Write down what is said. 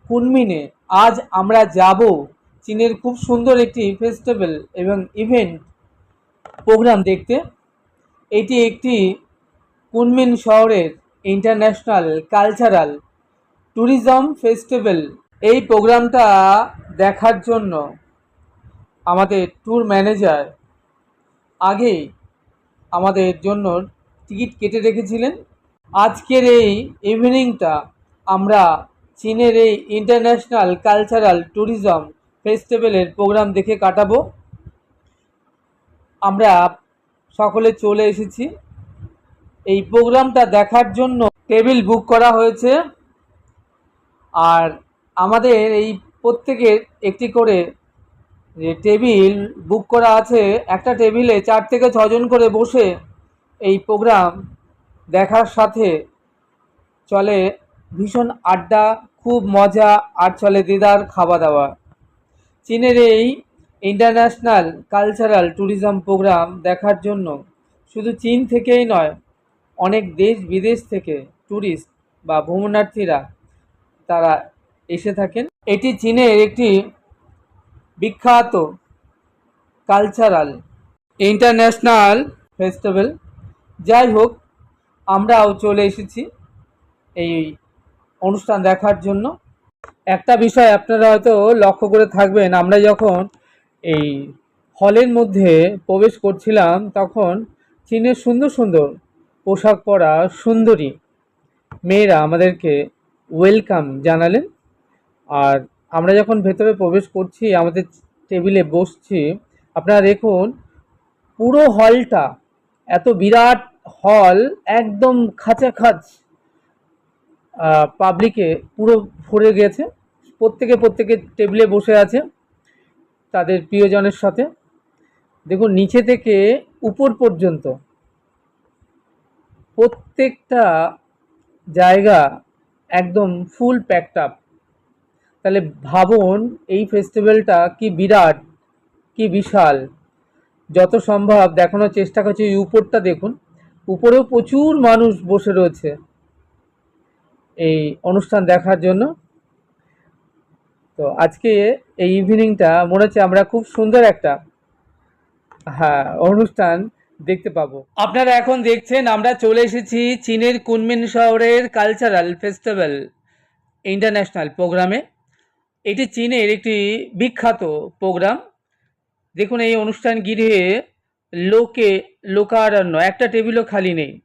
কুনমিনে আজ আমরা যাব চীনের খুব সুন্দর একটি ফেস্টিভ্যাল এবং ইভেন্ট প্রোগ্রাম দেখতে। এটি একটি কুনমিন শহরের ইন্টারন্যাশনাল কালচারাল ট্যুরিজম ফেস্টিভ্যাল। এই প্রোগ্রামটা দেখার জন্য আমাদের ট্যুর ম্যানেজার আগেই আমাদের জন্য টিকিট কেটে রেখেছিলেন। আজকের এই ইভিনিংটা আমরা চীনের এই ইন্টারন্যাশনাল কালচারাল ট্যুরিজম ফেস্টিভ্যালের প্রোগ্রাম দেখে কাটাবো। আমরা সকলে চলে এসেছি এই প্রোগ্রামটা দেখার জন্য। টেবিল বুক করা হয়েছে, আর আমাদের এই প্রত্যেকের একটি করে যে টেবিল বুক করা আছে, একটা টেবিলে 4 থেকে 6 জন করে বসে এই প্রোগ্রাম দেখার সাথে চলে ভীষণ আড্ডা, খুব মজা, আর চলে দেদার খাওয়া দাওয়া। চীনের এই ইন্টারন্যাশনাল কালচারাল ট্যুরিজম প্রোগ্রাম দেখার জন্য শুধু চীন থেকেই নয়, অনেক দেশ বিদেশ থেকে ট্যুরিস্ট বা ভ্রমণার্থীরা তারা এসে থাকেন। এটি চীনের একটি বিখ্যাত কালচারাল ইন্টারন্যাশনাল ফেস্টিভ্যাল। যাই হোক, আমরাও চলে এসেছি এই অনুষ্ঠান দেখার জন্য। একটা বিষয় আপনারা হয়তো লক্ষ্য করে থাকবেন, আমরা যখন এই হলের মধ্যে প্রবেশ করছিলাম তখন চীনের সুন্দর সুন্দর পোশাক পরা সুন্দরী মেয়েরা আমাদেরকে ওয়েলকাম জানালেন। আর আমরা যখন ভেতরে প্রবেশ করছি, আমাদের টেবিলে বসছি, আপনারা দেখুন পুরো হলটা, এত বিরাট হল, একদম খাঁচাখাচ পাবলিকে পুরো ভরে গেছে। প্রত্যেকে টেবিলে বসে আছে তাদের প্রিয়জনের সাথে। দেখুন নিচে থেকে উপর পর্যন্ত প্রত্যেকটা জায়গা একদম ফুল প্যাকড আপ। তাহলে ভাবুন এই ফেস্টিভ্যালটা কি বিরাট, কি বিশাল। যত সম্ভব দেখানোর চেষ্টা করছি। উপরটা দেখুন, উপরেও প্রচুর মানুষ বসে রয়েছে এই অনুষ্ঠান দেখার জন্য। তো আজকে এই ইভিনিংটা মনে হচ্ছে আমরা খুব সুন্দর একটা অনুষ্ঠান দেখতে পাবো। আপনারা এখন দেখছেন আমরা চলে এসেছি চীনের কুনমিন শহরের কালচারাল ফেস্টিভ্যাল ইন্টারন্যাশনাল প্রোগ্রামে। এটি চীনের একটি বিখ্যাত প্রোগ্রাম। দেখুন এই অনুষ্ঠান ঘিরে লোকারণ্য, একটা টেবিলও খালি নেই।